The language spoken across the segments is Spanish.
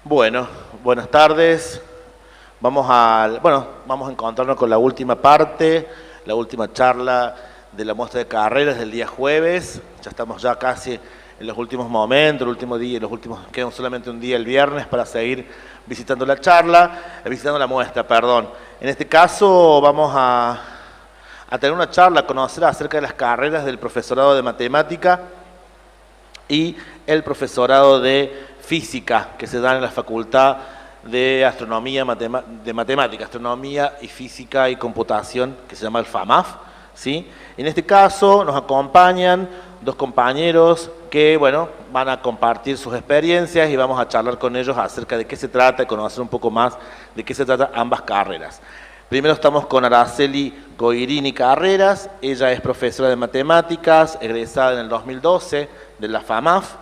Bueno, buenas tardes. Vamos a encontrarnos con la última parte, la última charla de la muestra de carreras del día jueves. Ya estamos ya casi en los últimos momentos, el último día, quedan solamente un día el viernes para seguir visitando visitando la muestra, perdón. En este caso vamos a tener una charla, a conocer acerca de las carreras del profesorado de matemática y el profesorado de física que se dan en la Facultad de Astronomía, de Matemática, Astronomía y Física y Computación, que se llama el FAMAF, ¿sí? En este caso nos acompañan dos compañeros que, bueno, van a compartir sus experiencias y vamos a charlar con ellos acerca de qué se trata y conocer un poco más de qué se trata ambas carreras. Primero estamos con Araceli Goirini Carreras. Ella es profesora de matemáticas, egresada en el 2012 de la FAMAF.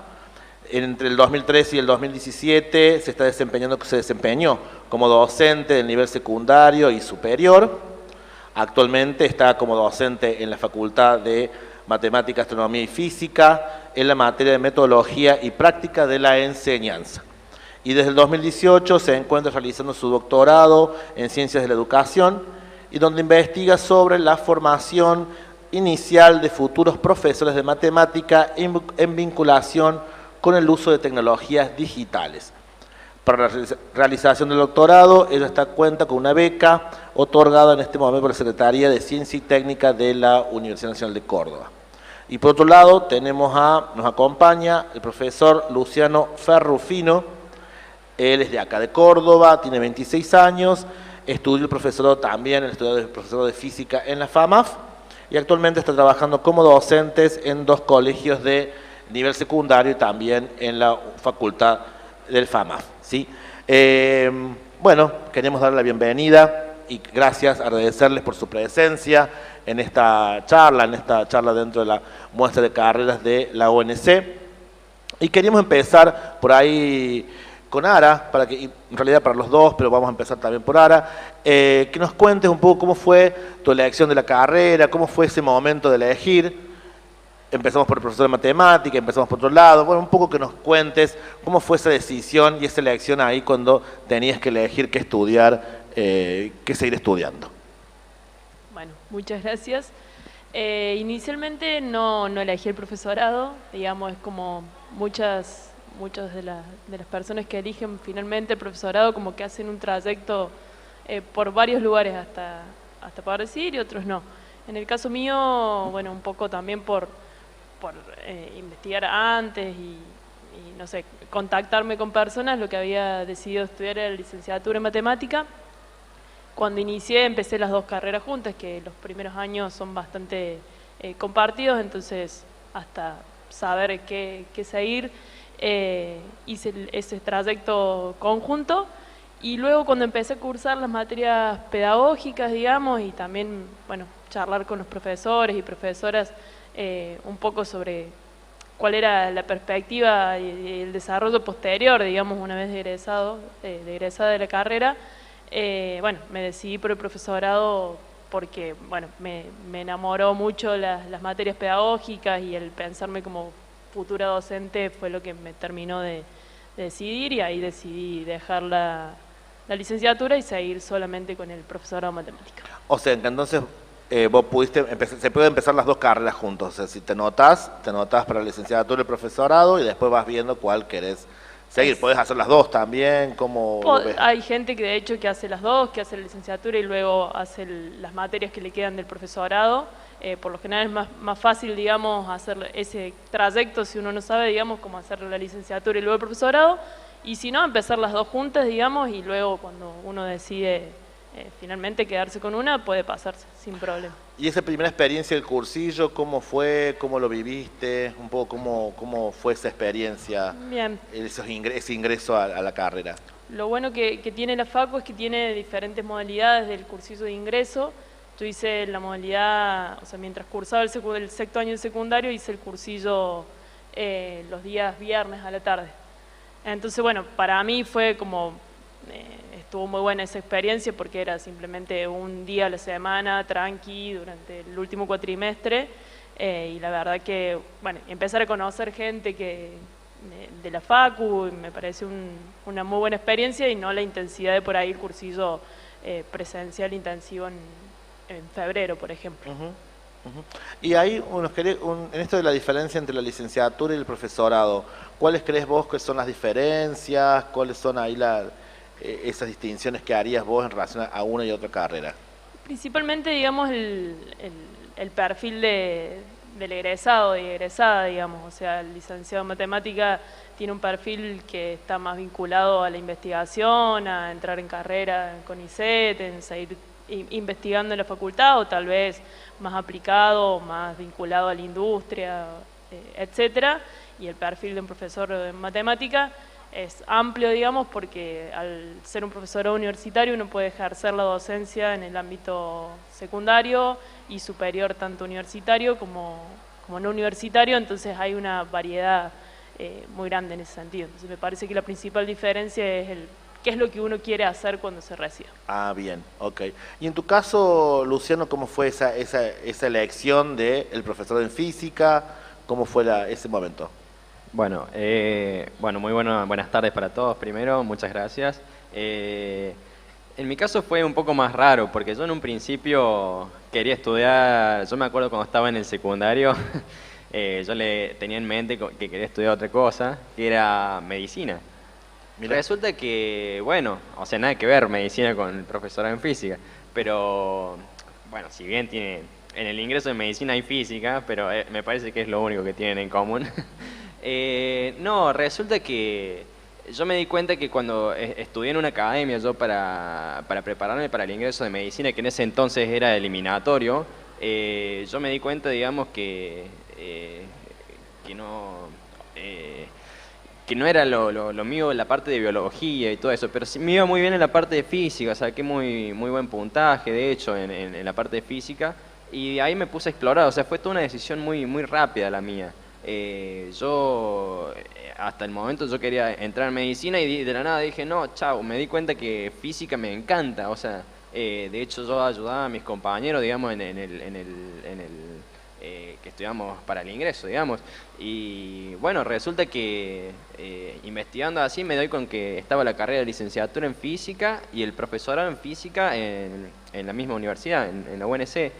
Entre el 2013 y el 2017 se desempeñó como docente del nivel secundario y superior. Actualmente está como docente en la Facultad de Matemática, Astronomía y Física en la materia de metodología y práctica de la enseñanza. Y desde el 2018 se encuentra realizando su doctorado en Ciencias de la Educación y donde investiga sobre la formación inicial de futuros profesores de matemática en vinculación con el uso de tecnologías digitales. Para la realización del doctorado, ella cuenta con una beca otorgada en este momento por la Secretaría de Ciencia y Técnica de la Universidad Nacional de Córdoba. Y por otro lado, nos acompaña el profesor Luciano Ferrufino. Él es de acá de Córdoba, tiene 26 años, estudió el profesorado también, el profesorado de física en la FAMAF y actualmente está trabajando como docentes en dos colegios de nivel secundario y también en la facultad del FAMAF, ¿sí? Bueno, queremos darle la bienvenida y gracias, agradecerles por su presencia en esta charla dentro de la muestra de carreras de la UNC. Y queríamos empezar por ahí con Ara, en realidad para los dos, pero vamos a empezar también por Ara, que nos cuentes un poco cómo fue tu elección de la carrera, cómo fue ese momento de elegir. Empezamos por el profesor de matemática, empezamos por otro lado, bueno, un poco que nos cuentes cómo fue esa decisión y esa elección ahí cuando tenías que elegir qué estudiar, qué seguir estudiando. Bueno, muchas gracias. Inicialmente no elegí el profesorado, digamos, es como muchas de las personas que eligen finalmente el profesorado como que hacen un trayecto por varios lugares hasta poder decidir y otros no. En el caso mío, bueno, un poco también por investigar antes y, no sé, contactarme con personas, lo que había decidido estudiar era licenciatura en matemática. Cuando inicié empecé las dos carreras juntas, que los primeros años son bastante compartidos, entonces hasta saber qué seguir, hice ese trayecto conjunto. Y luego cuando empecé a cursar las materias pedagógicas, digamos, y también, bueno, charlar con los profesores y profesoras un poco sobre cuál era la perspectiva y el desarrollo posterior, digamos, una vez egresada de la carrera, bueno, me decidí por el profesorado porque, bueno, me enamoró mucho las materias pedagógicas y el pensarme como futura docente fue lo que me terminó de decidir y ahí decidí dejar la licenciatura y seguir solamente con el profesorado de matemática. O sea, que entonces vos se puede empezar las dos carreras juntos, o sea, si te anotás para la licenciatura y el profesorado y después vas viendo cuál querés seguir. Podés hacer las dos también, ¿cómo lo ves? Hay gente que de hecho que hace las dos, que hace la licenciatura y luego hace las materias que le quedan del profesorado. Por lo general es más fácil, digamos, hacer ese trayecto si uno no sabe, digamos, cómo hacer la licenciatura y luego el profesorado. Y si no, empezar las dos juntas, digamos, y luego cuando uno decide finalmente quedarse con una, puede pasarse sin problema. ¿Y esa primera experiencia del cursillo, cómo fue, cómo lo viviste, un poco cómo fue esa experiencia? Bien. Ese ingreso a la carrera. Lo bueno que tiene la Facu es que tiene diferentes modalidades del cursillo de ingreso. Yo hice la modalidad, o sea, mientras cursaba el sexto año de secundario, hice el cursillo los días viernes a la tarde. Entonces, bueno, para mí fue como, estuvo muy buena esa experiencia porque era simplemente un día a la semana, tranqui, durante el último cuatrimestre, y la verdad que, bueno, empezar a conocer gente que de la Facu, y me parece una muy buena experiencia y no la intensidad de por ahí el cursillo presencial intensivo en febrero, por ejemplo. Y ahí en esto de la diferencia entre la licenciatura y el profesorado, ¿cuáles crees vos que son las diferencias? ¿Cuáles son ahí esas distinciones que harías vos en relación a una y otra carrera? Principalmente, digamos, el perfil del egresado y egresada, digamos. O sea, el licenciado en matemática tiene un perfil que está más vinculado a la investigación, a entrar en carrera con ICET, en seguir investigando en la facultad, o tal vez más aplicado, más vinculado a la industria, etcétera. Y el perfil de un profesor de matemática es amplio, digamos, porque al ser un profesor universitario uno puede ejercer la docencia en el ámbito secundario y superior, tanto universitario como no universitario, entonces hay una variedad muy grande en ese sentido. Entonces me parece que la principal diferencia es qué es lo que uno quiere hacer cuando se recibe. Ah, bien, ok. Y en tu caso, Luciano, ¿cómo fue esa elección del profesor en física? ¿Cómo fue ese momento? Bueno, muy buenas tardes para todos primero, muchas gracias. En mi caso fue un poco más raro, porque yo en un principio quería estudiar, yo me acuerdo cuando estaba en el secundario, yo tenía en mente que quería estudiar otra cosa, que era medicina. Mirá. Resulta que, bueno, o sea, nada que ver medicina con el profesorado en física, pero, bueno, si bien en el ingreso de medicina hay física, pero me parece que es lo único que tienen en común. No, resulta que yo me di cuenta que cuando estudié en una academia, yo para prepararme para el ingreso de medicina, que en ese entonces era eliminatorio, yo me di cuenta, digamos, que no era lo mío la parte de biología y todo eso, pero sí me iba muy bien en la parte de física, saqué muy buen puntaje, de hecho, en la parte de física, y de ahí me puse a explorar, o sea, fue toda una decisión muy rápida la mía. Yo, hasta el momento, yo quería entrar en medicina y de la nada dije, no, chao, me di cuenta que física me encanta, o sea, de hecho yo ayudaba a mis compañeros, digamos, en el que estudiamos para el ingreso, digamos, y bueno, resulta que investigando así me doy con que estaba la carrera de licenciatura en física y el profesorado en física en la misma universidad, en la UNC.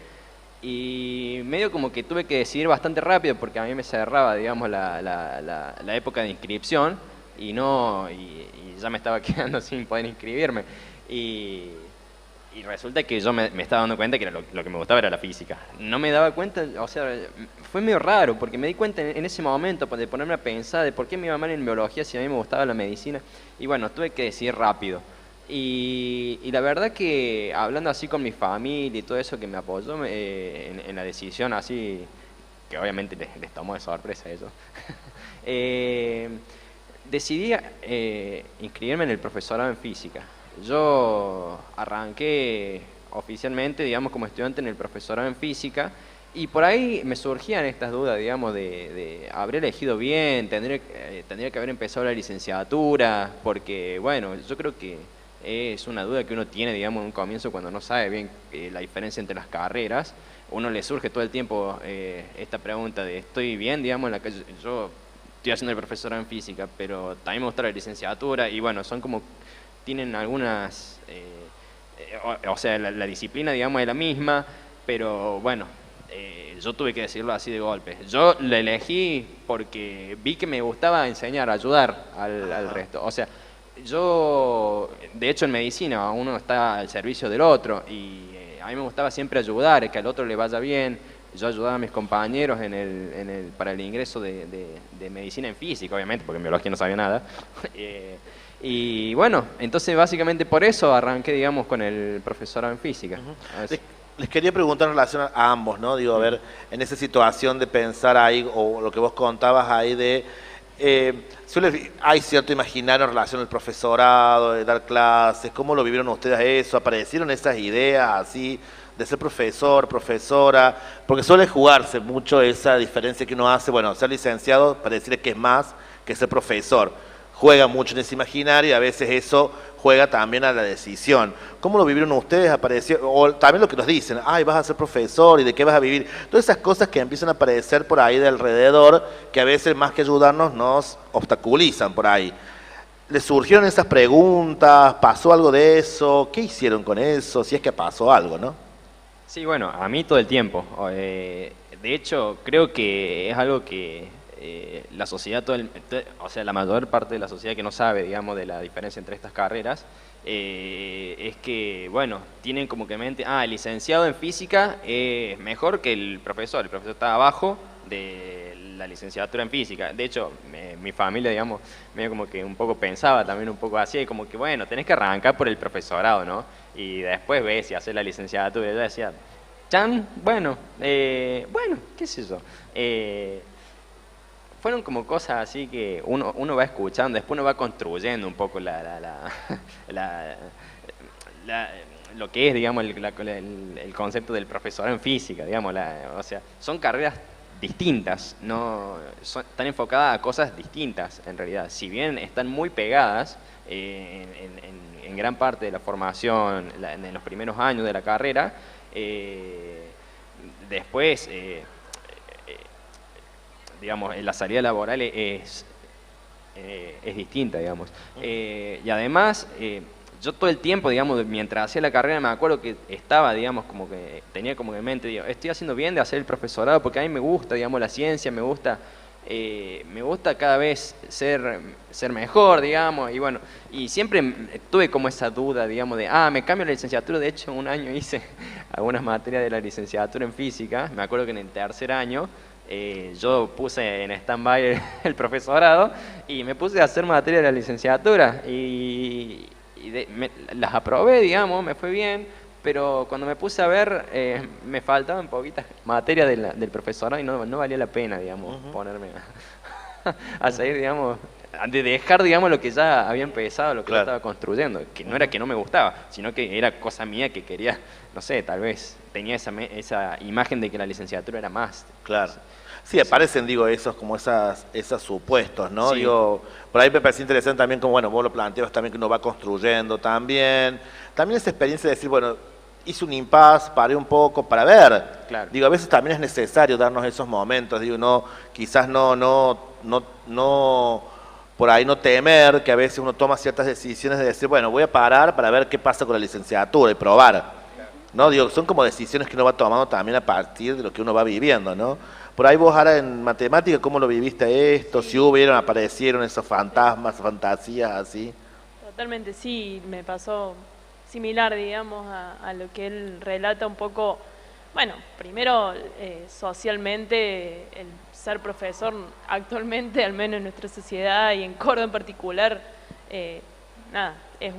Y medio como que tuve que decidir bastante rápido porque a mí me cerraba, digamos, la época de inscripción y ya me estaba quedando sin poder inscribirme. Y resulta que yo me estaba dando cuenta que era lo que me gustaba era la física. No me daba cuenta, o sea, fue medio raro porque me di cuenta en ese momento de ponerme a pensar de por qué me iba mal en biología si a mí me gustaba la medicina. Y bueno, tuve que decidir rápido. Y la verdad que hablando así con mi familia y todo eso que me apoyó en la decisión así, que obviamente les tomó de sorpresa eso, decidí inscribirme en el profesorado en física. Yo arranqué oficialmente, digamos, como estudiante en el profesorado en física y por ahí me surgían estas dudas, digamos, de habré elegido bien, tendría que haber empezado la licenciatura, porque, bueno, yo creo que es una duda que uno tiene, digamos, en un comienzo cuando no sabe bien la diferencia entre las carreras. Uno le surge todo el tiempo esta pregunta de ¿estoy bien, digamos, en la que yo estoy haciendo el profesorado en física, pero también me gusta la licenciatura? Y bueno, son como, tienen algunas, o sea, la disciplina, digamos, es la misma, pero bueno, yo tuve que decirlo así de golpe. Yo la elegí porque vi que me gustaba enseñar, ayudar al resto, o sea, yo, de hecho en medicina uno está al servicio del otro y a mí me gustaba siempre ayudar, que al otro le vaya bien. Yo ayudaba a mis compañeros para el ingreso de medicina en física, obviamente, porque en biología no sabía nada. Y bueno, entonces básicamente por eso arranqué, digamos, con el profesorado en física. Les quería preguntar en relación a ambos, ¿no? Digo, a ver, en esa situación de pensar ahí, o lo que vos contabas ahí de... hay cierto imaginario en relación al profesorado, de dar clases, ¿cómo lo vivieron ustedes eso? ¿Aparecieron esas ideas así de ser profesor, profesora? Porque suele jugarse mucho esa diferencia que uno hace, bueno, ser licenciado para decir que es más que ser profesor. juega mucho en ese imaginario y a veces eso juega también a la decisión. ¿Cómo lo vivieron ustedes? Apareció, o también lo que nos dicen, ay, vas a ser profesor y de qué vas a vivir. Todas esas cosas que empiezan a aparecer por ahí de alrededor, que a veces más que ayudarnos nos obstaculizan por ahí. ¿Les surgieron esas preguntas? ¿Pasó algo de eso? ¿Qué hicieron con eso? Si es que pasó algo, ¿no? Sí, bueno, a mí todo el tiempo. De hecho, creo que es algo que la sociedad, o sea, la mayor parte de la sociedad que no sabe, digamos, de la diferencia entre estas carreras, es que, bueno, tienen como que en mente, el licenciado en física es mejor que el profesor está abajo de la licenciatura en física. De hecho, mi familia, digamos, medio como que un poco pensaba también un poco así, como que, bueno, tenés que arrancar por el profesorado, ¿no? Y después ves si haces la licenciatura. Y yo decía, bueno, qué sé yo. Fueron como cosas así que uno va escuchando, después uno va construyendo un poco lo que es, digamos, el concepto del profesor en física, digamos, o sea, son carreras distintas, están enfocadas a cosas distintas en realidad. Si bien están muy pegadas en gran parte de la formación, en los primeros años de la carrera, después, digamos, la salida laboral es distinta, digamos. Y además, yo todo el tiempo, digamos, mientras hacía la carrera, me acuerdo que estaba, digamos, como que tenía como en mente, digo, estoy haciendo bien de hacer el profesorado porque a mí me gusta, digamos, la ciencia, me gusta cada vez ser mejor, digamos, y bueno, y siempre tuve como esa duda, digamos, de, me cambio la licenciatura. De hecho, un año hice algunas materias de la licenciatura en física. Me acuerdo que en el tercer año yo puse en stand-by el profesorado y me puse a hacer materias de la licenciatura las aprobé, digamos, me fue bien, pero cuando me puse a ver, me faltaban poquitas materias del profesorado y no valía la pena, digamos, ponerme a seguir, digamos, de dejar, digamos, lo que ya había empezado, lo que ya estaba construyendo, que no era que no me gustaba, sino que era cosa mía que quería, no sé, tal vez tenía esa imagen de que la licenciatura era más. Claro. Sí, aparecen, digo, esos supuestos, ¿no? Sí. Digo, por ahí me parece interesante también, como, bueno, vos lo planteabas también, que uno va construyendo también. También esa experiencia de decir, bueno, hice un impasse, paré un poco para ver. Claro. Digo, a veces también es necesario darnos esos momentos, digo, quizás no, por ahí no temer que a veces uno toma ciertas decisiones de decir, bueno, voy a parar para ver qué pasa con la licenciatura y probar. ¿No? Digo, son como decisiones que uno va tomando también a partir de lo que uno va viviendo, ¿no? Por ahí vos ahora en matemática, ¿cómo lo viviste esto? Si aparecieron esos fantasmas, fantasías así. Totalmente, sí, me pasó similar, digamos, a lo que él relata un poco. Bueno, primero, socialmente, el ser profesor actualmente, al menos en nuestra sociedad y en Córdoba en particular, es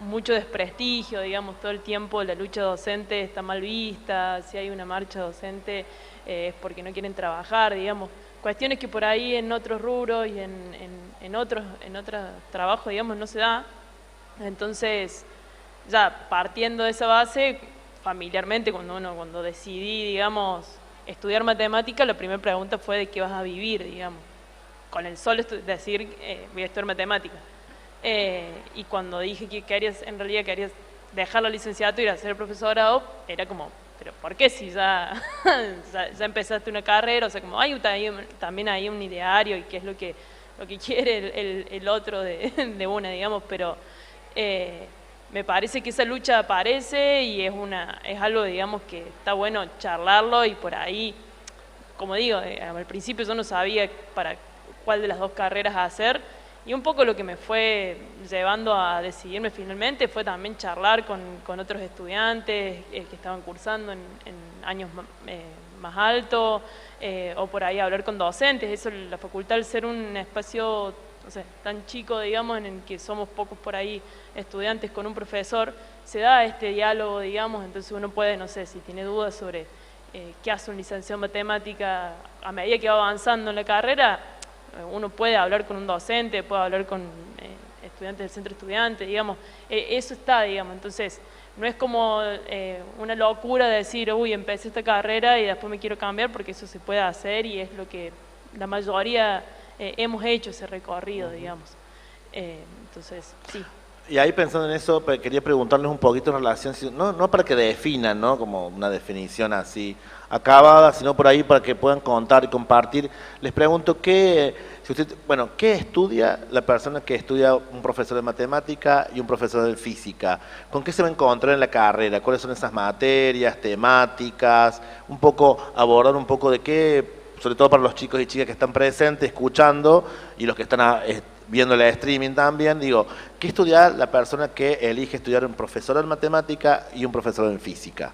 mucho desprestigio, digamos, todo el tiempo la lucha docente está mal vista. Si hay una marcha docente es porque no quieren trabajar, digamos, cuestiones que por ahí en otros rubros y en otros trabajos, digamos, no se da. Entonces, ya partiendo de esa base, familiarmente, cuando decidí, digamos, estudiar matemática, la primera pregunta fue de qué vas a vivir, digamos, con el solo decir voy a estudiar matemática. Y cuando dije que en realidad querías dejar la licenciatura y ir a hacer el profesorado, era como, pero ¿por qué si ya empezaste una carrera? O sea, como también hay un ideario y qué es lo que quiere el otro de una, digamos, pero me parece que esa lucha aparece y es algo, digamos, que está bueno charlarlo. Y por ahí, como digo, al principio yo no sabía para cuál de las dos carreras hacer, y un poco lo que me fue llevando a decidirme finalmente fue también charlar con otros estudiantes que estaban cursando en años más altos, o por ahí hablar con docentes. Eso, la facultad, al ser un espacio, no sé, tan chico, digamos, en el que somos pocos por ahí estudiantes con un profesor, se da este diálogo, digamos. Entonces uno puede, no sé, si tiene dudas sobre qué hace un licenciado en matemática a medida que va avanzando en la carrera, uno puede hablar con un docente, puede hablar con estudiantes del centro estudiante, digamos, eso está, digamos. Entonces no es como una locura de decir, uy, empecé esta carrera y después me quiero cambiar, porque eso se puede hacer y es lo que la mayoría hemos hecho, ese recorrido, digamos. Entonces, sí. Y ahí pensando en eso, quería preguntarles un poquito en relación, no para que definan, ¿no? Como una definición así acabada, sino por ahí para que puedan contar y compartir. Les pregunto ¿qué estudia la persona que estudia un profesor de matemática y un profesor de física? ¿Con qué se va a encontrar en la carrera? ¿Cuáles son esas materias, temáticas? Un poco abordar un poco de qué, sobre todo para los chicos y chicas que están presentes, escuchando, y los que están viendo el streaming también, digo, ¿qué estudia la persona que elige estudiar un profesor en matemática y un profesor en física?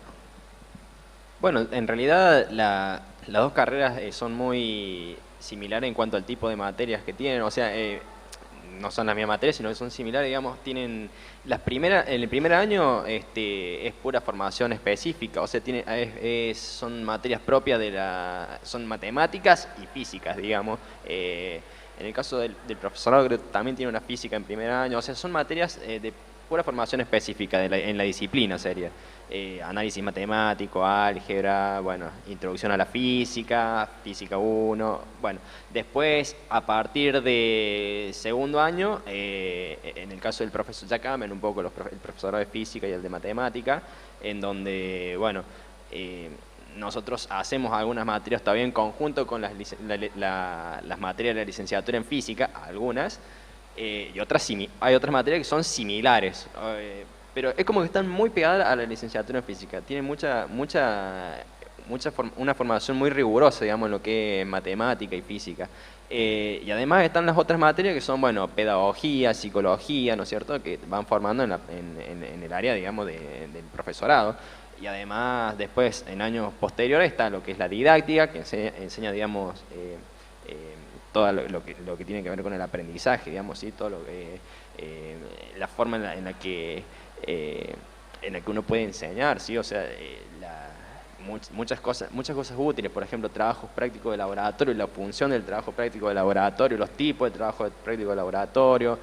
Bueno, en realidad las dos carreras son muy similares en cuanto al tipo de materias que tienen, o sea, no son las mismas materias, sino que son similares, digamos, tienen en el primer año es pura formación específica, o sea, son materias propias son matemáticas y físicas, digamos. En el caso del profesorado, creo que también tiene una física en primer año, o sea, son materias de pura formación específica en la disciplina sería. Análisis matemático, álgebra, bueno, introducción a la física, física 1, bueno, después a partir de segundo año, en el caso del profesor, ya cambian un poco el profesorado de física y el de matemática, en donde, bueno, nosotros hacemos algunas materias todavía en conjunto con las materias de la licenciatura en física, algunas, y hay otras materias que son similares, pero es como que están muy pegadas a la licenciatura en física. Tienen una formación muy rigurosa, digamos, en lo que es matemática y física. Y además están las otras materias que son, bueno, pedagogía, psicología, ¿no es cierto?, que van formando en el área, digamos, del profesorado. Y además, después, en años posteriores, está lo que es la didáctica, que enseña digamos, todo lo que tiene que ver con el aprendizaje, digamos, ¿sí? Todo lo que, la forma en la que uno puede enseñar, ¿sí? O sea, muchas cosas útiles, por ejemplo, trabajos prácticos de laboratorio, la función del trabajo práctico de laboratorio, los tipos de trabajo práctico de laboratorio,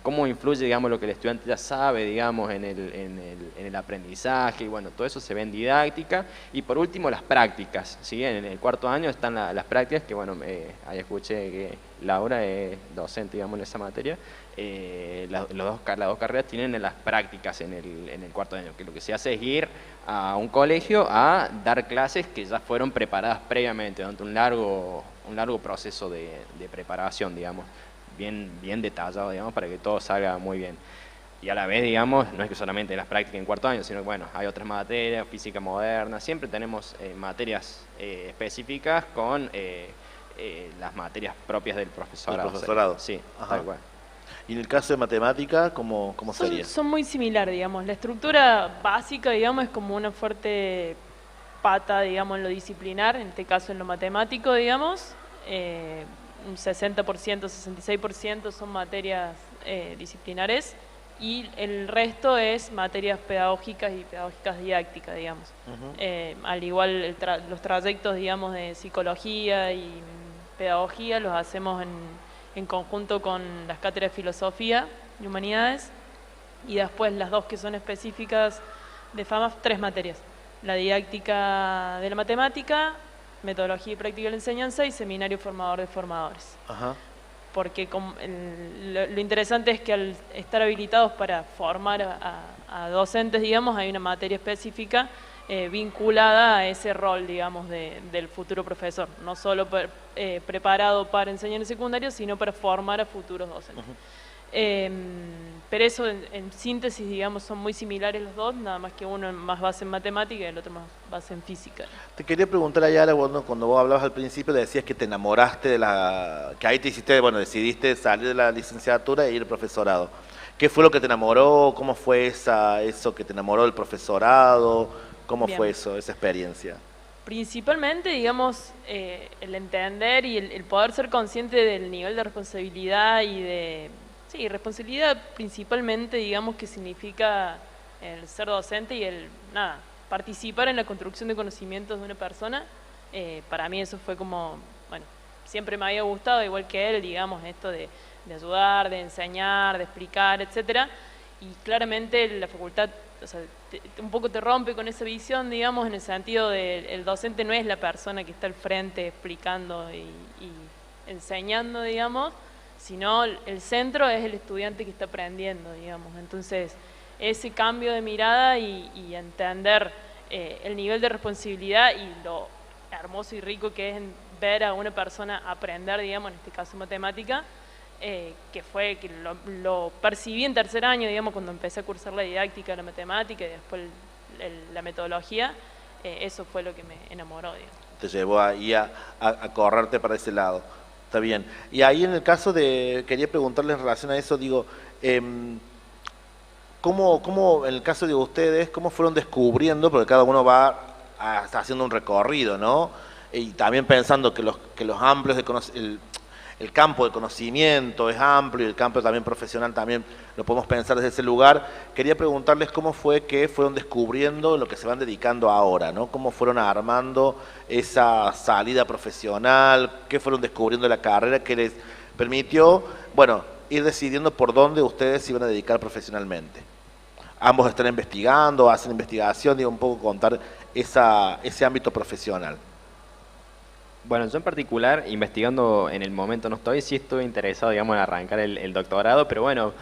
cómo influye, digamos, lo que el estudiante ya sabe, digamos, en el aprendizaje, y bueno, todo eso se ve en didáctica. Y por último, las prácticas, ¿sí? En el cuarto año están las prácticas, que bueno, ahí escuché que Laura es docente, digamos, en esa materia. Las dos carreras tienen las prácticas en el cuarto año, que lo que se hace es ir a un colegio a dar clases que ya fueron preparadas previamente, durante un largo proceso de preparación, digamos, bien detallado, digamos, para que todo salga muy bien. Y a la vez, digamos, no es que solamente las prácticas en cuarto año, sino que, bueno, hay otras materias, física moderna, siempre tenemos materias específicas con las materias propias del profesorado. ¿Del profesorado? Sí, ajá, tal cual. Y en el caso de matemática, ¿cómo sería? Son muy similares, digamos. La estructura básica, digamos, es como una fuerte pata, digamos, en lo disciplinar, en este caso en lo matemático, digamos. Un 60%, 66% son materias disciplinares y el resto es materias pedagógicas y pedagógicas didácticas, digamos. Al igual los trayectos, digamos, de psicología y pedagogía los hacemos en conjunto con las cátedras de filosofía y humanidades, y después las dos que son específicas de FAMAF, 3 materias: la didáctica de la matemática, metodología y práctica de la enseñanza y seminario formador de formadores. Ajá. Porque lo interesante es que al estar habilitados para formar a docentes, digamos, hay una materia específica vinculada a ese rol, digamos, del futuro profesor, no solo preparado para enseñar en secundario, sino para formar a futuros docentes. Pero eso, en síntesis, digamos, son muy similares los dos, nada más que uno más base en matemática y el otro más base en física. Te quería preguntar allá, cuando vos hablabas al principio, decías que te enamoraste que ahí decidiste salir de la licenciatura e ir al profesorado. ¿Qué fue lo que te enamoró? ¿Cómo fue eso que te enamoró del profesorado? ¿Cómo fue esa experiencia? Principalmente, digamos, el entender y el poder ser consciente del nivel de responsabilidad y responsabilidad principalmente, digamos, que significa el ser docente y participar en la construcción de conocimientos de una persona. Para mí eso fue como, bueno, siempre me había gustado, igual que él, digamos, esto de ayudar, de enseñar, de explicar, etcétera. Y claramente la facultad, o sea, un poco te rompe con esa visión, digamos, en el sentido de el docente no es la persona que está al frente explicando y enseñando, digamos, sino el centro es el estudiante que está aprendiendo, digamos. Entonces, ese cambio de mirada y entender el nivel de responsabilidad y lo hermoso y rico que es ver a una persona aprender, digamos, en este caso matemática, que fue que lo percibí en tercer año, digamos, cuando empecé a cursar la didáctica, la matemática y después la metodología, eso fue lo que me enamoró, digamos. Te llevó ahí a correrte para ese lado. Está bien. Y ahí en el caso de, quería preguntarle en relación a eso, digo, ¿cómo en el caso de ustedes, cómo fueron descubriendo, porque cada uno va haciendo un recorrido, ¿no? Y también pensando que los amplios el campo de conocimiento es amplio y el campo también profesional también lo podemos pensar desde ese lugar. Quería preguntarles cómo fue que fueron descubriendo lo que se van dedicando ahora, ¿no? Cómo fueron armando esa salida profesional, qué fueron descubriendo de la carrera que les permitió, bueno, ir decidiendo por dónde ustedes se iban a dedicar profesionalmente. Ambos están investigando, hacen investigación, digo, un poco contar ese ámbito profesional. Bueno, yo en particular, investigando en el momento no estoy, sí estoy interesado, digamos, en arrancar el doctorado, pero bueno,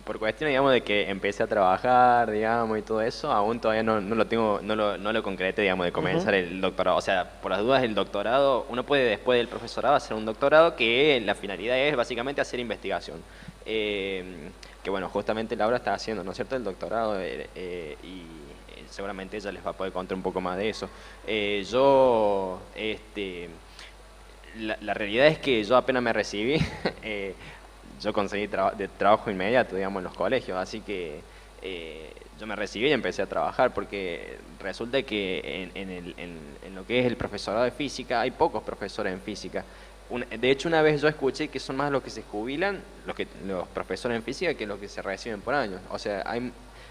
por cuestión, digamos, de que empecé a trabajar, digamos, y todo eso, aún todavía no lo tengo, no lo concreté, digamos, de comenzar el doctorado. O sea, por las dudas, el doctorado, uno puede después del profesorado hacer un doctorado que la finalidad es básicamente hacer investigación. Que bueno, justamente Laura está haciendo, ¿no es cierto?, el doctorado y seguramente ella les va a poder contar un poco más de eso. La realidad es que yo apenas me recibí, yo conseguí trabajo inmediato, digamos, en los colegios, así que yo me recibí y empecé a trabajar, porque resulta que en lo que es el profesorado de física, hay pocos profesores en física. De hecho, una vez yo escuché que son más los que se jubilan, los profesores en física, que los que se reciben por años. O sea,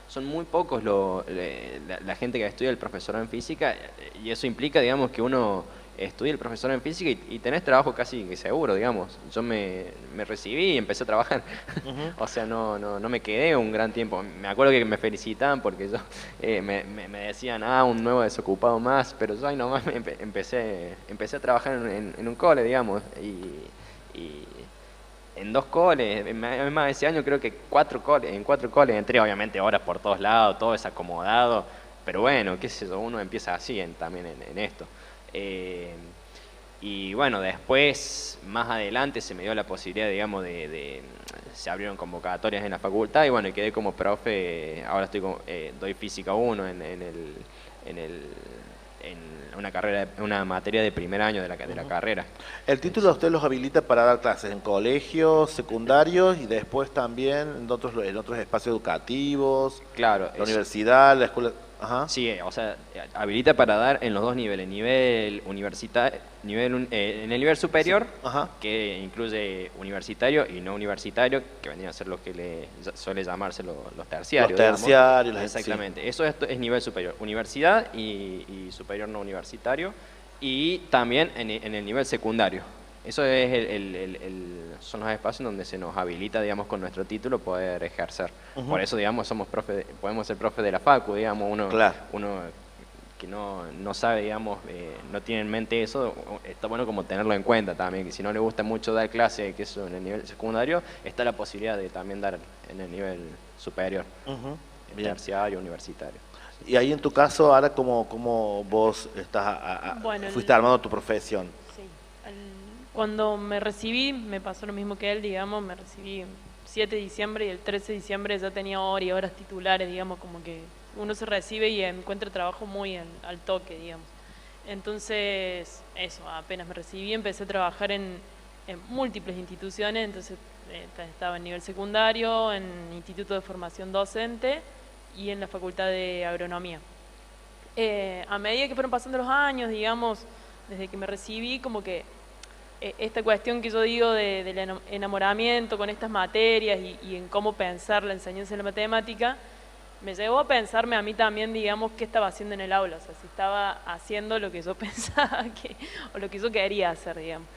son muy pocos la gente que estudia el profesorado en física, y eso implica, digamos, que uno estudie el profesorado en física y tenés trabajo casi que seguro, digamos. Yo me recibí y empecé a trabajar. O sea, no me quedé un gran tiempo. Me acuerdo que me felicitaban porque yo me decían, un nuevo desocupado más, pero yo ahí nomás empecé a trabajar en un cole, digamos, y en 2 coles, más ese año creo que en 4 coles entré, obviamente horas por todos lados, todo desacomodado, pero bueno, qué sé yo, uno empieza así también en esto. Y bueno, después, más adelante, se me dio la posibilidad, digamos, se abrieron convocatorias en la facultad y bueno, quedé como profe. Ahora doy física 1 en una materia de primer año de la carrera. ¿El título a usted los habilita para dar clases en colegios secundarios y después también en otros espacios educativos? Claro. La universidad, la escuela. Ajá. Sí, o sea, habilita para dar en los 2 niveles, nivel universitario, en el nivel superior, sí. Que incluye universitario y no universitario, que vendrían a ser los que suele llamarse los terciarios. Los terciarios. Exactamente, Sí. Eso es nivel superior, universidad y superior no universitario, y también en el nivel secundario. Eso es son los espacios donde se nos habilita, digamos, con nuestro título poder ejercer. Por eso, digamos, podemos ser profe de la facu, digamos, uno que no sabe, digamos, no tiene en mente eso, está bueno como tenerlo en cuenta también, que si no le gusta mucho dar clase, que eso en el nivel secundario, está la posibilidad de también dar en el nivel superior, terciario, universitario. Y ahí en tu caso, ahora como vos fuiste armando tu profesión. Sí. Cuando me recibí, me pasó lo mismo que él, digamos, me recibí el 7 de diciembre y el 13 de diciembre ya tenía horas y horas titulares, digamos, como que uno se recibe y encuentra trabajo muy al toque, digamos. Entonces, eso, apenas me recibí, empecé a trabajar en múltiples instituciones, entonces estaba en nivel secundario, en Instituto de Formación Docente y en la Facultad de Agronomía. A medida que fueron pasando los años, digamos, desde que me recibí, como que esta cuestión que yo digo del enamoramiento con estas materias y en cómo pensar la enseñanza de la matemática, me llevó a pensarme a mí también, digamos, qué estaba haciendo en el aula, o sea, si estaba haciendo lo que yo pensaba o lo que yo quería hacer, digamos.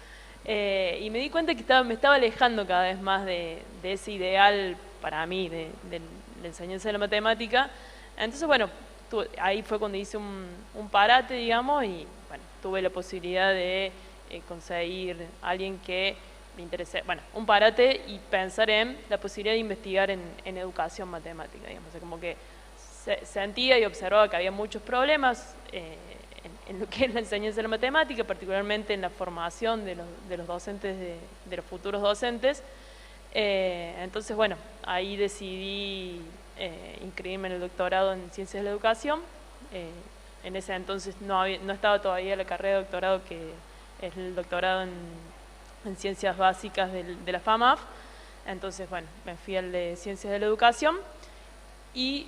Y me di cuenta que me estaba alejando cada vez más de ese ideal para mí, de la enseñanza de la matemática. Entonces, bueno, ahí fue cuando hice un parate, digamos, y bueno, tuve la posibilidad de conseguir a alguien que me interesé, bueno, un parate y pensar en la posibilidad de investigar en educación matemática, digamos. O sea, como que sentía y observaba que había muchos problemas en lo que es la enseñanza de la matemática, particularmente en la formación de los docentes, de los futuros docentes. Entonces, bueno, ahí decidí inscribirme en el doctorado en Ciencias de la Educación. En ese entonces no estaba todavía la carrera de doctorado, que es el doctorado en Ciencias Básicas de la FAMAF. Entonces, bueno, me fui al de Ciencias de la Educación y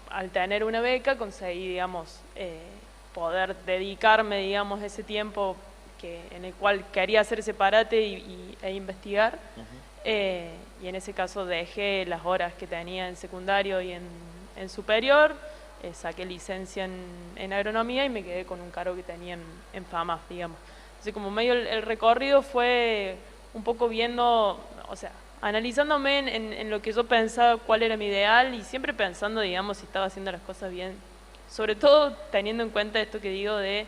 al tener una beca conseguí, digamos, poder dedicarme, digamos, ese tiempo en el cual quería hacer ese parate e investigar. Y en ese caso dejé las horas que tenía en secundario y en superior, saqué licencia en agronomía y me quedé con un cargo que tenía en FAMAF, digamos. Entonces, como medio el recorrido fue un poco viendo, o sea, analizándome en lo que yo pensaba, cuál era mi ideal, y siempre pensando, digamos, si estaba haciendo las cosas bien. Sobre todo teniendo en cuenta esto que digo de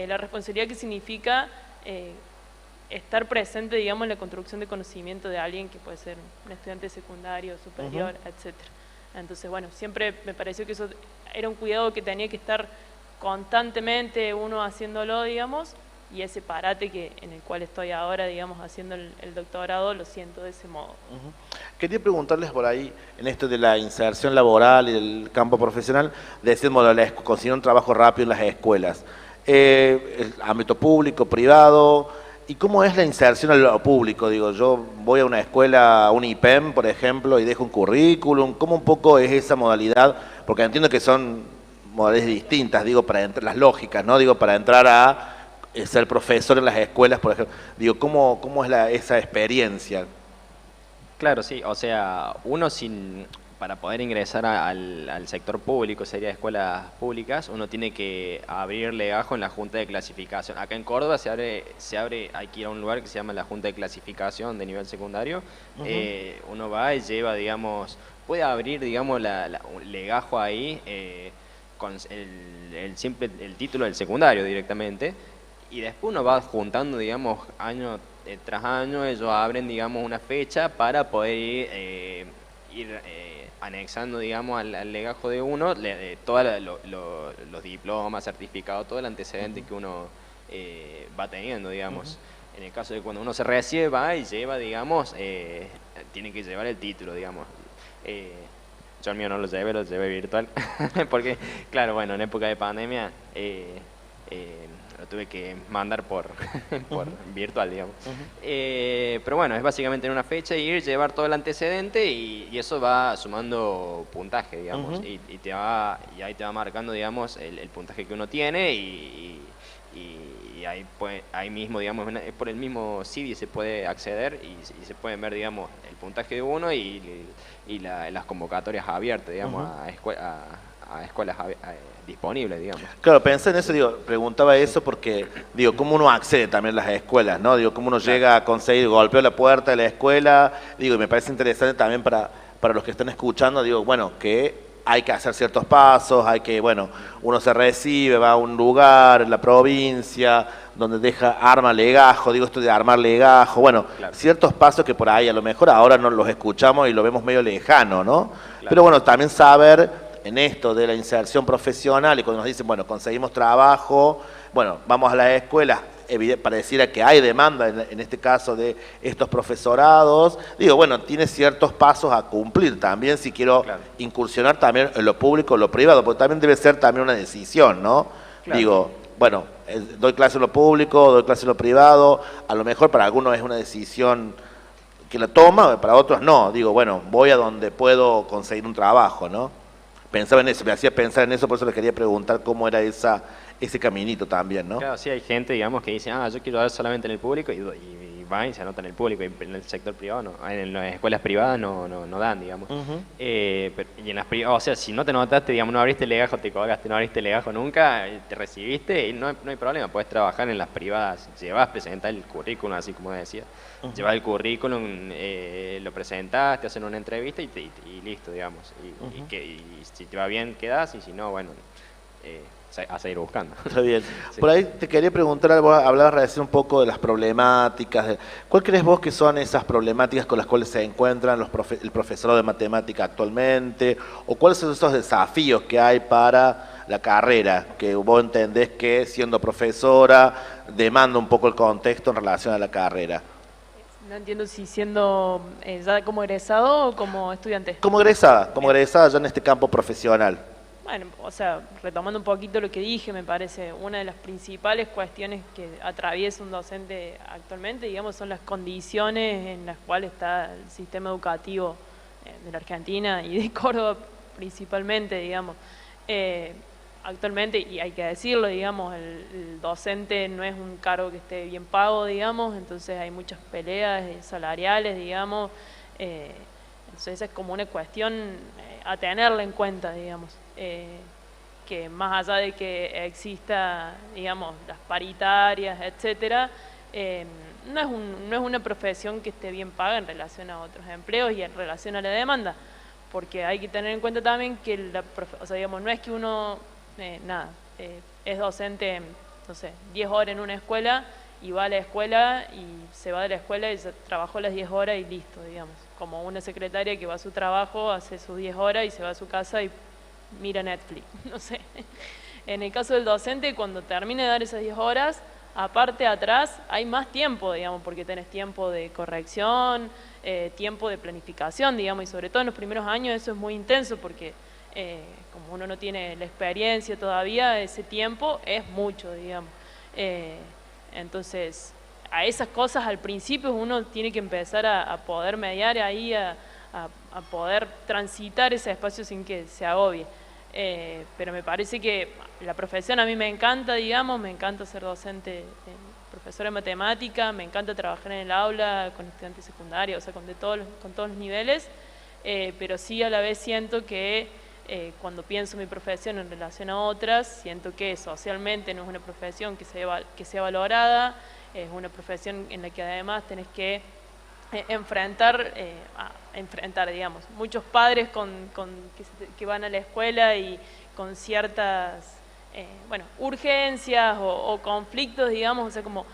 la responsabilidad que significa estar presente, digamos, en la construcción de conocimiento de alguien que puede ser un estudiante secundario, superior, etcétera. Entonces, bueno, siempre me pareció que eso era un cuidado que tenía que estar constantemente uno haciéndolo, digamos, y ese parate en el cual estoy ahora, digamos, haciendo el doctorado, lo siento de ese modo. Quería preguntarles por ahí, en esto de la inserción laboral y del campo profesional, decimos, conseguir un trabajo rápido en las escuelas. El ámbito público, privado, ¿y cómo es la inserción a lo público? Digo, yo voy a una escuela, a un IPEM, por ejemplo, y dejo un currículum. ¿Cómo un poco es esa modalidad? Porque entiendo que son modalidades distintas, digo, para las lógicas, ¿no? Digo, para entrar a ser profesor en las escuelas, por ejemplo. Digo, ¿cómo es esa experiencia? Claro, sí, o sea, para poder ingresar al sector público, sería escuelas públicas, uno tiene que abrir legajo en la Junta de Clasificación. Acá en Córdoba se abre, hay que ir a un lugar que se llama la Junta de Clasificación de nivel secundario. Uno va y lleva, digamos, puede abrir, digamos, un legajo ahí con el título del secundario directamente, y después uno va juntando, digamos, año tras año, ellos abren, digamos, una fecha para poder ir anexando, digamos, al legajo de uno todos los diplomas, certificados, todo el antecedente que uno va teniendo, digamos. En el caso de cuando uno se recibe, va y lleva, digamos, tiene que llevar el título, digamos. Yo el mío no lo llevé virtual, porque, claro, bueno, en época de pandemia lo tuve que mandar por virtual, digamos. Pero bueno, es básicamente en una fecha ir, llevar todo el antecedente y eso va sumando puntaje, digamos, y ahí te va marcando, digamos, el puntaje que uno tiene y ahí mismo, digamos, por el mismo CIDI se puede acceder y se pueden ver, digamos, el puntaje de uno y las convocatorias abiertas, digamos, a escuelas disponibles, digamos. Claro, pensé en eso, digo, preguntaba eso porque, digo, ¿cómo uno accede también a las escuelas, no? Digo, ¿cómo uno llega a conseguir, golpeo la puerta de la escuela? Digo, y me parece interesante también para los que están escuchando, digo, bueno, que hay que hacer ciertos pasos, hay que, bueno, uno se recibe, va a un lugar en la provincia, donde arma legajo, digo esto de armar legajo, bueno, claro, ciertos pasos que por ahí a lo mejor ahora no los escuchamos y lo vemos medio lejano, ¿no? Claro. Pero bueno, también saber en esto de la inserción profesional y cuando nos dicen, bueno, conseguimos trabajo, bueno, vamos a las escuelas, pareciera que hay demanda en este caso de estos profesorados, digo, bueno, tiene ciertos pasos a cumplir también si quiero incursionar también en lo público o lo privado, porque también debe ser también una decisión, ¿no? Claro. Digo, bueno, doy clase en lo público, doy clase en lo privado, a lo mejor para algunos es una decisión que la toma, para otros no, digo, bueno, voy a donde puedo conseguir un trabajo, ¿no? Pensaba en eso, me hacía pensar en eso, por eso le quería preguntar cómo era ese caminito también, ¿no? Claro, sí, hay gente, digamos, que dice, yo quiero dar solamente en el público y va y se anota en el público, y en el sector privado no, en las escuelas privadas no dan, digamos. Y en las privadas, o sea, si no te anotaste, digamos, no abriste el legajo, te colgaste, no abriste el legajo nunca, te recibiste y no hay problema, puedes trabajar en las privadas, presentar el currículum, así como decía, llevas el currículum, lo presentás, te hacen una entrevista y listo, digamos, y si te va bien quedás y si no, bueno, a seguir buscando. Está bien. Sí. Por ahí te quería preguntar, vos hablabas recién un poco de las problemáticas. ¿Cuál crees vos que son esas problemáticas con las cuales se encuentran el profesorado de matemática actualmente? ¿O cuáles son esos desafíos que hay para la carrera? Que vos entendés que siendo profesora demanda un poco el contexto en relación a la carrera. No entiendo si siendo ya como egresado o como estudiante. Como egresada ya en este campo profesional. Bueno, o sea, retomando un poquito lo que dije, me parece una de las principales cuestiones que atraviesa un docente actualmente, digamos, son las condiciones en las cuales está el sistema educativo de la Argentina y de Córdoba principalmente, digamos. Actualmente, y hay que decirlo, digamos, el docente no es un cargo que esté bien pago, digamos, entonces hay muchas peleas salariales, digamos, entonces esa es como una cuestión a tenerla en cuenta, digamos, que más allá de que exista, digamos, las paritarias, etcétera, no es una profesión que esté bien paga en relación a otros empleos y en relación a la demanda, porque hay que tener en cuenta también que o sea, digamos, no es que uno es docente, no sé, 10 horas en una escuela y va a la escuela y se va de la escuela y trabajó las 10 horas y listo, digamos. Como una secretaria que va a su trabajo, hace sus 10 horas y se va a su casa y mira Netflix, no sé. En el caso del docente, cuando termine de dar esas 10 horas, aparte atrás hay más tiempo, digamos, porque tenés tiempo de corrección, tiempo de planificación, digamos, y sobre todo en los primeros años eso es muy intenso porque como uno no tiene la experiencia todavía, ese tiempo es mucho, digamos. Entonces, a esas cosas al principio uno tiene que empezar a poder mediar ahí, a poder transitar ese espacio sin que se agobie. Pero me parece que la profesión a mí me encanta, digamos, me encanta ser docente, profesora de matemática, me encanta trabajar en el aula con estudiantes secundarios, o sea, con todos los niveles, pero sí a la vez siento que cuando pienso mi profesión en relación a otras, siento que socialmente no es una profesión que sea valorada, es una profesión en la que además tenés que enfrentar, digamos, muchos padres que van a la escuela y con ciertas, urgencias o conflictos, digamos, o sea, como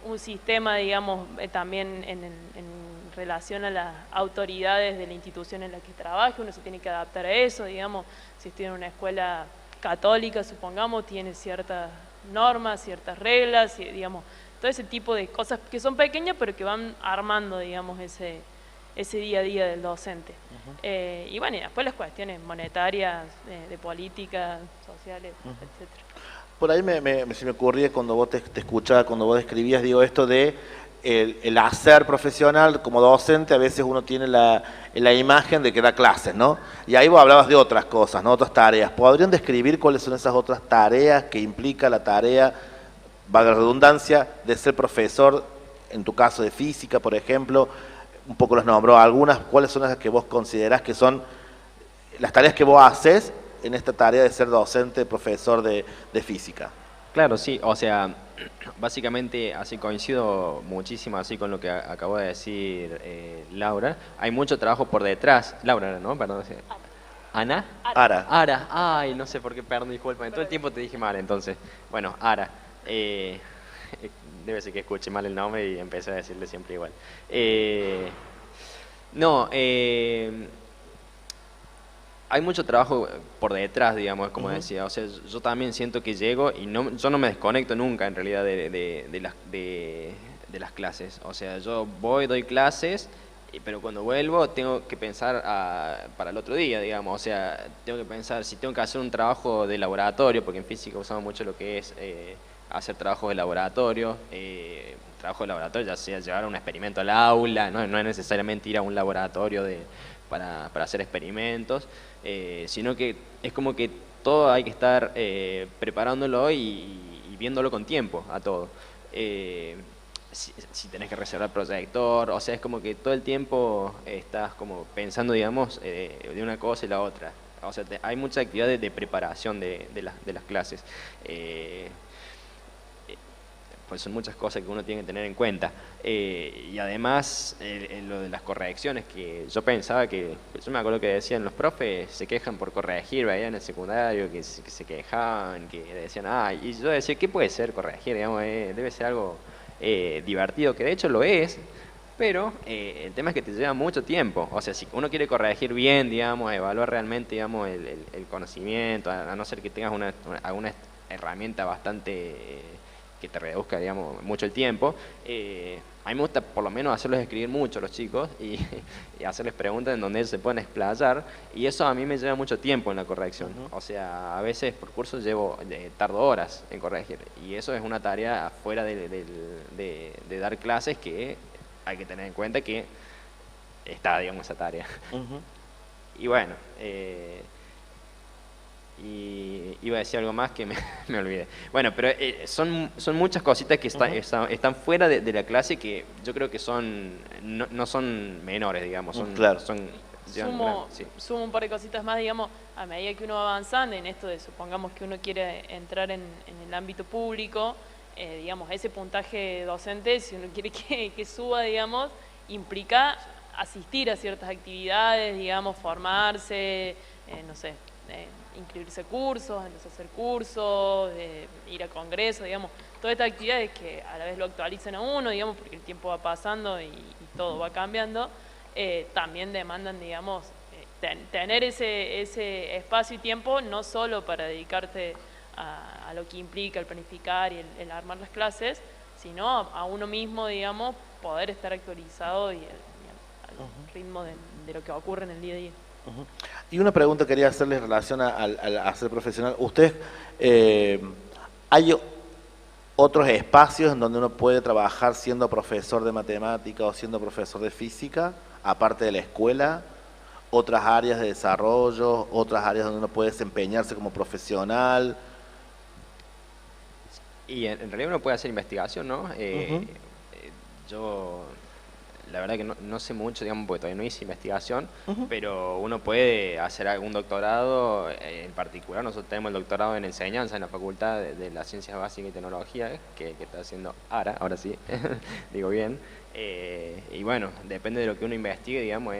un sistema, digamos, también en relación a las autoridades de la institución en la que trabaje, uno se tiene que adaptar a eso, digamos, si estoy en una escuela católica, supongamos, tiene ciertas normas, ciertas reglas, digamos, todo ese tipo de cosas que son pequeñas pero que van armando, digamos, ese día a día del docente. Y bueno, y después las cuestiones monetarias, de política, sociales, etcétera. Por ahí se me ocurría cuando vos te escuchaba, cuando vos describías, digo, esto de el hacer profesional como docente, a veces uno tiene la imagen de que da clases, ¿no? Y ahí vos hablabas de otras cosas, ¿no? Otras tareas. ¿Podrían describir cuáles son esas otras tareas que implica la tarea, valga la redundancia, de ser profesor, en tu caso de física, por ejemplo? Un poco los nombró algunas. ¿Cuáles son las que vos considerás que son las tareas que vos haces en esta tarea de ser docente, profesor de física? Claro, sí, o sea, básicamente así coincido muchísimo así con lo que acabó de decir Laura. Hay mucho trabajo por detrás. Laura, ¿no? Perdón. ¿Ana? Ara. Ay, no sé por qué, perdón, disculpa. Todo el tiempo te dije mal, entonces. Bueno, Ara. Debe ser que escuché mal el nombre y empecé a decirle siempre igual. Hay mucho trabajo por detrás, digamos, como decía. O sea, yo también siento que llego y yo no me desconecto nunca, en realidad, de las clases. O sea, yo doy clases, pero cuando vuelvo tengo que pensar para el otro día, digamos. O sea, tengo que pensar si tengo que hacer un trabajo de laboratorio, porque en física usamos mucho lo que es hacer trabajos de laboratorio. Trabajo de laboratorio, ya sea llevar un experimento al aula, no es necesariamente ir a un laboratorio para hacer experimentos, sino que es como que todo hay que estar preparándolo y viéndolo con tiempo a todo. Si tenés que reservar proyector, o sea, es como que todo el tiempo estás como pensando, digamos, de una cosa y la otra. O sea, hay mucha actividad de preparación de las clases. pues son muchas cosas que uno tiene que tener en cuenta. Y además, lo de las correcciones, que yo pensaba que, yo me acuerdo que decían, los profes se quejan por corregir, veía en el secundario, que se quejaban, que decían, y yo decía, ¿qué puede ser corregir? Digamos, debe ser algo divertido, que de hecho lo es, pero el tema es que te lleva mucho tiempo. O sea, si uno quiere corregir bien, digamos, evaluar realmente, digamos, el conocimiento, a no ser que tengas alguna herramienta bastante que te reduzca, digamos, mucho el tiempo. A mí me gusta por lo menos hacerlos escribir mucho a los chicos y hacerles preguntas en donde ellos se pueden explayar, y eso a mí me lleva mucho tiempo en la corrección. O sea, a veces por curso tardo horas en corregir, y eso es una tarea afuera de dar clases que hay que tener en cuenta que está, digamos, esa tarea. Y bueno, y iba a decir algo más que me olvidé. Bueno, pero son muchas cositas que están fuera de la clase, que yo creo que no son menores, digamos. Claro. Sumo un par de cositas más, digamos, a medida que uno va avanzando en esto de, supongamos que uno quiere entrar en el ámbito público, digamos, ese puntaje docente, si uno quiere que suba, digamos, implica asistir a ciertas actividades, digamos, formarse, no sé, inscribirse a cursos, entonces hacer cursos, ir a congresos, digamos, todas estas actividades que a la vez lo actualizan a uno, digamos, porque el tiempo va pasando y todo va cambiando, también demandan, digamos, tener ese espacio y tiempo, no solo para dedicarte a lo que implica el planificar y el armar las clases, sino a uno mismo, digamos, poder estar actualizado y al ritmo de lo que ocurre en el día a día. Y una pregunta quería hacerles en relación a ser profesional. ¿Ustedes, hay otros espacios en donde uno puede trabajar siendo profesor de matemática o siendo profesor de física, aparte de la escuela? ¿Otras áreas de desarrollo, otras áreas donde uno puede desempeñarse como profesional? Y en realidad uno puede hacer investigación, ¿no? Yo la verdad que no sé mucho, digamos, porque todavía no hice investigación, pero uno puede hacer algún doctorado. En particular, nosotros tenemos el doctorado en enseñanza en la Facultad de las Ciencias Básicas y Tecnología, que está haciendo ahora sí, digo bien. Y bueno, depende de lo que uno investigue, digamos,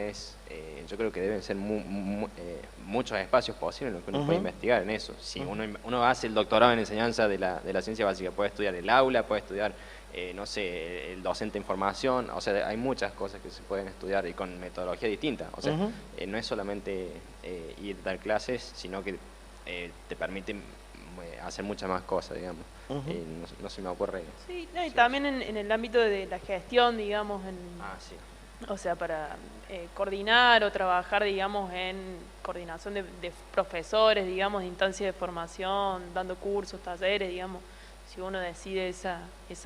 yo creo que deben ser muchos espacios posibles en los que uno puede investigar en eso. Si uno hace el doctorado en enseñanza de la ciencia básica, puede estudiar el aula, puede estudiar, no sé, el docente en formación, o sea, hay muchas cosas que se pueden estudiar y con metodología distinta. O sea, no es solamente ir a dar clases, sino que te permite hacer muchas más cosas, digamos. No se me ocurre. Sí, no, y también en el ámbito de la gestión, digamos, sí. O sea, para coordinar o trabajar, digamos, en coordinación de profesores, digamos, de instancias de formación, dando cursos, talleres, digamos. Si uno decide esa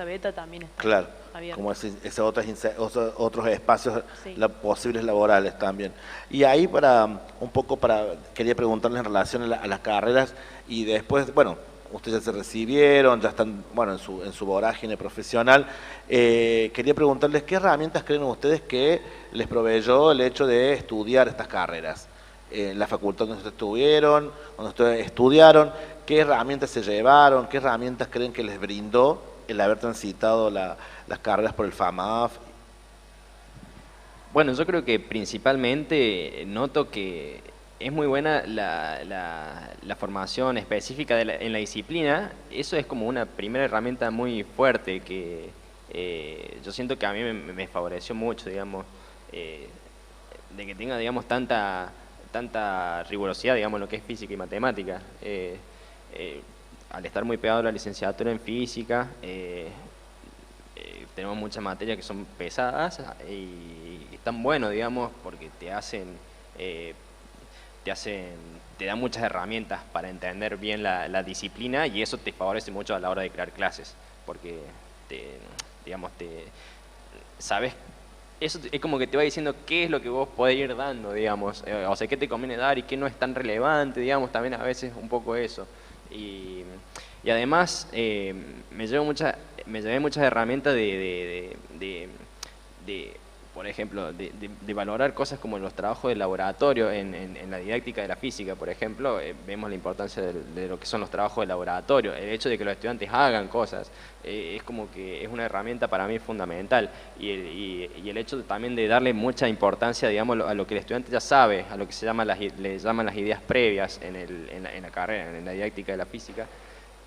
beta, también está claro, abierta. como otros espacios posibles laborales también. Y ahí quería preguntarles en relación a las carreras, y después, bueno, ustedes ya se recibieron, ya están, bueno, en su vorágine profesional. Quería preguntarles qué herramientas creen ustedes que les proveyó el hecho de estudiar estas carreras. En la facultad donde ustedes estuvieron, donde ustedes estudiaron, qué herramientas se llevaron, qué herramientas creen que les brindó el haber transitado las carreras por el FAMAF. Bueno, yo creo que principalmente noto que es muy buena la formación específica en la disciplina. Eso es como una primera herramienta muy fuerte que yo siento que a mí me favoreció mucho, digamos, de que tenga, digamos, tanta rigurosidad, digamos, en lo que es física y matemática. Al estar muy pegado a la licenciatura en física, tenemos muchas materias que son pesadas y están buenos, digamos, porque te dan muchas herramientas para entender bien la disciplina, y eso te favorece mucho a la hora de crear clases, porque sabes, eso es como que te va diciendo qué es lo que vos podés ir dando, digamos, o sea, qué te conviene dar y qué no es tan relevante, digamos, también a veces un poco eso. Y además me llevé muchas herramientas de por ejemplo, de valorar cosas como los trabajos de laboratorio en la didáctica de la física, por ejemplo, vemos la importancia de lo que son los trabajos de laboratorio, el hecho de que los estudiantes hagan cosas, es como que es una herramienta para mí fundamental, y el hecho también de darle mucha importancia, digamos, a lo que el estudiante ya sabe, a lo que le llaman las ideas previas en la carrera, en la didáctica de la física.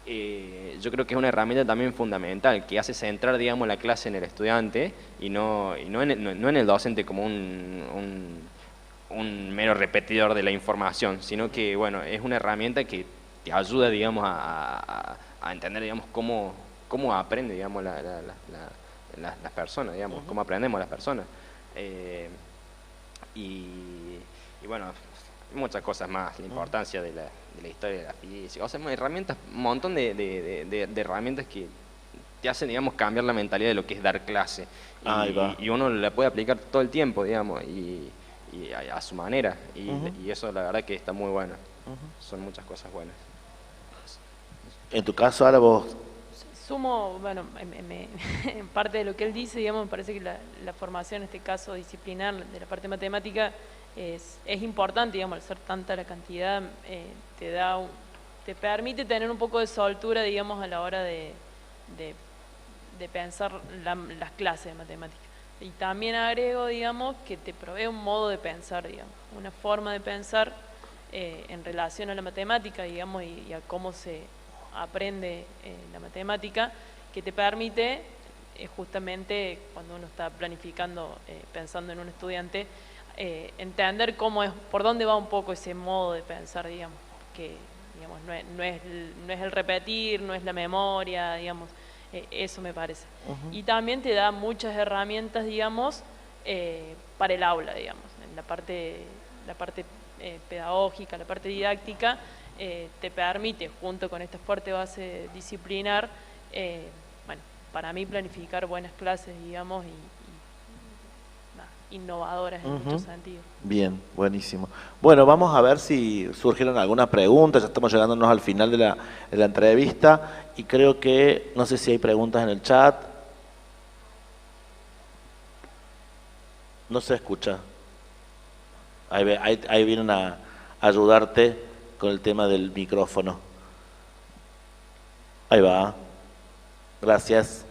Yo creo que es una herramienta también fundamental, que hace centrar, digamos, la clase en el estudiante y no en el docente como un mero repetidor de la información, sino que, bueno, es una herramienta que te ayuda, digamos, a entender, digamos, cómo aprende, digamos, las personas, digamos, cómo aprendemos las personas. Y bueno, muchas cosas más, la importancia de la historia de la física, o sea, herramientas, un montón de herramientas que te hacen, digamos, cambiar la mentalidad de lo que es dar clase, y uno la puede aplicar todo el tiempo, digamos, y a su manera, y eso la verdad que está muy bueno, son muchas cosas buenas. En tu caso, ahora vos... Sumo, bueno, en parte de lo que él dice, digamos, me parece que la formación, en este caso disciplinar de la parte matemática, es importante, digamos, al ser tanta la cantidad, te permite tener un poco de soltura, digamos, a la hora de pensar las clases de matemática. Y también agrego, digamos, que te provee un modo de pensar, digamos, una forma de pensar en relación a la matemática, digamos, y a cómo se aprende la matemática, que te permite, justamente cuando uno está planificando, pensando en un estudiante, entender por dónde va un poco ese modo de pensar, digamos, que digamos, no es el repetir, no es la memoria, digamos, eso me parece. Y también te da muchas herramientas, digamos, para el aula, digamos, en la parte pedagógica, la parte didáctica, te permite, junto con esta fuerte base disciplinar, bueno, para mí planificar buenas clases, digamos, innovadoras en muchos sentidos. Bien, buenísimo. Bueno, vamos a ver si surgieron algunas preguntas, ya estamos llegándonos al final de la entrevista, y creo que, no sé si hay preguntas en el chat. No se escucha. Ahí vienen a ayudarte con el tema del micrófono. Ahí va. Gracias.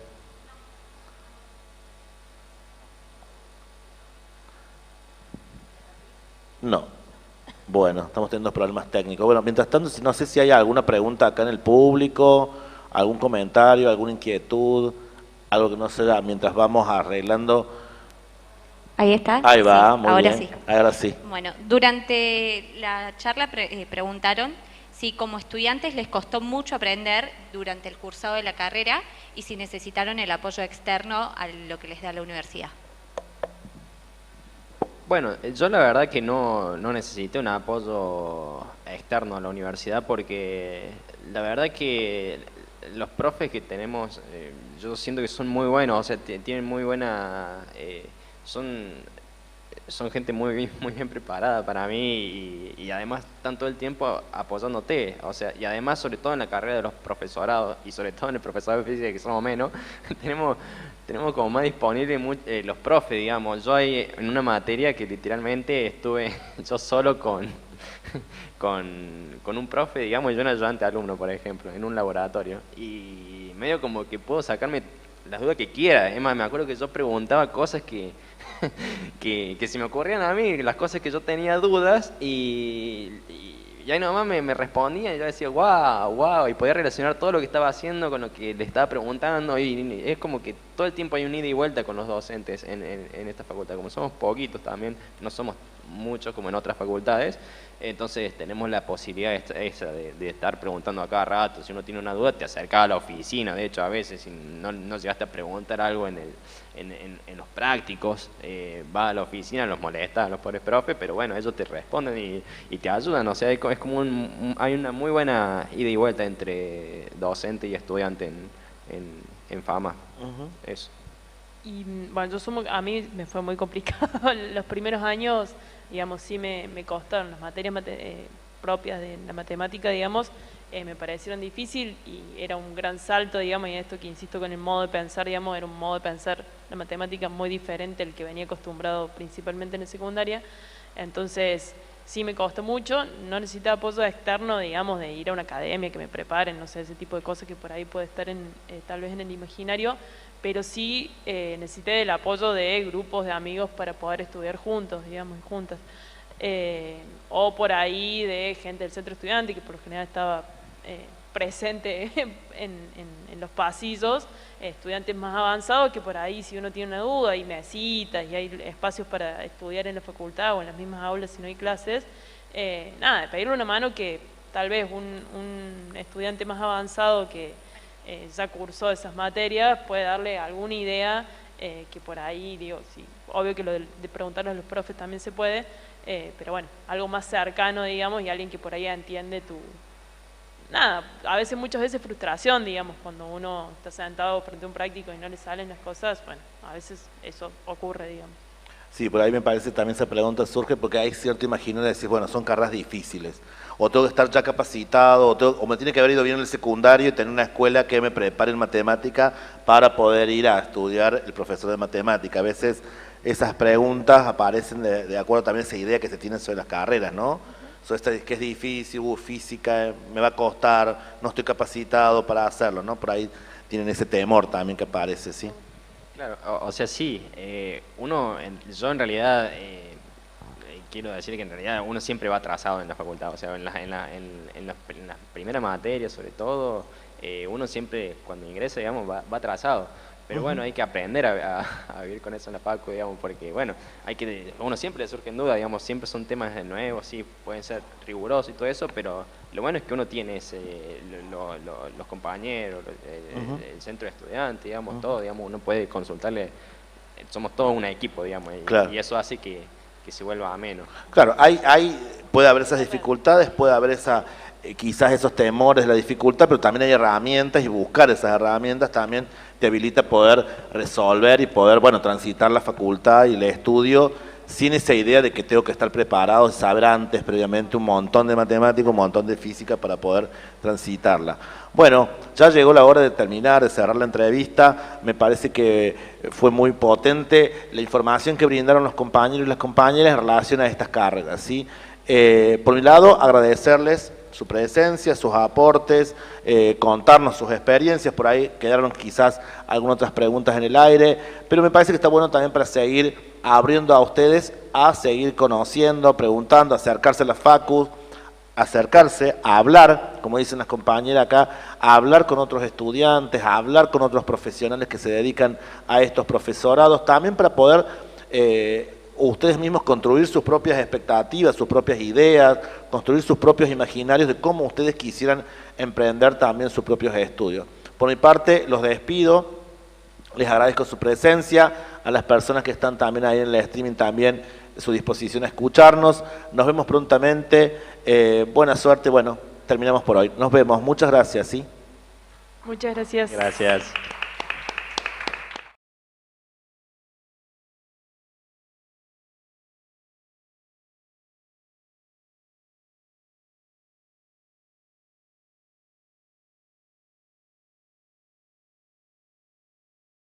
No. Bueno, estamos teniendo problemas técnicos. Bueno, mientras tanto, no sé si hay alguna pregunta acá en el público, algún comentario, alguna inquietud, algo que no se da mientras vamos arreglando. Ahí está. Ahí va, sí, muy ahora bien. sí. Ahora sí. Bueno, durante la charla preguntaron si como estudiantes les costó mucho aprender durante el cursado de la carrera y si necesitaron el apoyo externo a lo que les da la universidad. Bueno, yo la verdad que no necesité un apoyo externo a la universidad, porque la verdad que los profes que tenemos, yo siento que son muy buenos, o sea, tienen muy buena... son gente muy bien preparada para mí, y además están todo el tiempo apoyándote, o sea, y además, sobre todo en la carrera de los profesorados, y sobre todo en el profesorado de física, que somos menos, tenemos como más disponible los profes, digamos. Yo hay en una materia que literalmente estuve yo solo con un profe, digamos, y yo un ayudante alumno, por ejemplo, en un laboratorio, y medio como que puedo sacarme las dudas que quiera. Es más, me acuerdo que yo preguntaba cosas que se me ocurrían a mí, las cosas que yo tenía dudas, y ahí nomás me respondía, y yo decía, wow, y podía relacionar todo lo que estaba haciendo con lo que le estaba preguntando, y es como que todo el tiempo hay un ida y vuelta con los docentes en esta facultad. Como somos poquitos también, no somos muchos como en otras facultades, entonces tenemos la posibilidad esa de estar preguntando a cada rato. Si uno tiene una duda, te acercás a la oficina. De hecho, a veces, si no llegaste a preguntar algo en los prácticos, vas a la oficina, los molestas a los pobres profes, pero bueno, ellos te responden y te ayudan. O sea, es como hay una muy buena ida y vuelta entre docente y estudiante en FAMA. Eso. Y bueno, a mí me fue muy complicado los primeros años, digamos, sí me costaron las materias propias de la matemática, digamos, me parecieron difícil, y era un gran salto, digamos, y esto que insisto con el modo de pensar, digamos, era un modo de pensar la matemática muy diferente al que venía acostumbrado principalmente en la secundaria. Entonces, sí me costó mucho, no necesitaba apoyo externo, digamos, de ir a una academia que me preparen, no sé, ese tipo de cosas que por ahí puede estar tal vez en el imaginario, pero sí necesité del apoyo de grupos de amigos para poder estudiar juntos, digamos, y juntas. O por ahí de gente del centro estudiante, que por lo general estaba presente en los pasillos, estudiantes más avanzados que por ahí si uno tiene una duda, hay mesitas y hay espacios para estudiar en la facultad o en las mismas aulas si no hay clases, nada, pedirle una mano que tal vez un estudiante más avanzado que ya cursó esas materias puede darle alguna idea que por ahí, digo, sí, obvio que lo de preguntarle a los profes también se puede, pero bueno, algo más cercano, digamos, y alguien que por ahí entiende nada, a veces, muchas veces frustración, digamos, cuando uno está sentado frente a un práctico y no le salen las cosas, bueno, a veces eso ocurre, digamos. Sí, por ahí me parece también esa pregunta surge porque hay cierto imaginario de decir, bueno, son carreras difíciles, o tengo que estar ya capacitado, o me tiene que haber ido bien en el secundario y tener una escuela que me prepare en matemática para poder ir a estudiar el profesor de matemática. A veces esas preguntas aparecen de acuerdo también a esa idea que se tiene sobre las carreras, ¿no? Que es difícil, física, me va a costar, no estoy capacitado para hacerlo, ¿no? Por ahí tienen ese temor también que aparece, ¿sí? Claro, o sea, sí, yo en realidad quiero decir que en realidad uno siempre va atrasado en la facultad, o sea, en las primeras materias sobre todo, uno siempre cuando ingresa, digamos, va atrasado. Pero bueno, hay que aprender a vivir con eso en la facu, digamos, porque bueno, uno siempre le surgen dudas, digamos, siempre son temas nuevos, sí, pueden ser rigurosos y todo eso, pero lo bueno es que uno tiene los compañeros, el centro de estudiantes, digamos, todo, digamos, uno puede consultarle, somos todos un equipo, digamos, claro. Y eso hace que se vuelva ameno. Claro, puede haber esas dificultades, puede haber quizás esos temores, la dificultad, pero también hay herramientas y buscar esas herramientas también te habilita poder resolver y poder, bueno, transitar la facultad y el estudio sin esa idea de que tengo que estar preparado, saber antes, previamente, un montón de matemática, un montón de física para poder transitarla. Bueno, ya llegó la hora de terminar, de cerrar la entrevista. Me parece que fue muy potente la información que brindaron los compañeros y las compañeras en relación a estas carreras, ¿sí? Por mi lado, agradecerles su presencia, sus aportes, contarnos sus experiencias. Por ahí quedaron quizás algunas otras preguntas en el aire, pero me parece que está bueno también para seguir abriendo a ustedes a seguir conociendo, preguntando, acercarse a la facu, acercarse a hablar, como dicen las compañeras acá, a hablar con otros estudiantes, a hablar con otros profesionales que se dedican a estos profesorados, también para poder ustedes mismos construir sus propias expectativas, sus propias ideas, construir sus propios imaginarios de cómo ustedes quisieran emprender también sus propios estudios. Por mi parte, los despido, les agradezco su presencia, a las personas que están también ahí en el streaming también su disposición a escucharnos. Nos vemos prontamente, buena suerte, bueno, terminamos por hoy. Nos vemos, muchas gracias, ¿sí? Muchas gracias. Gracias.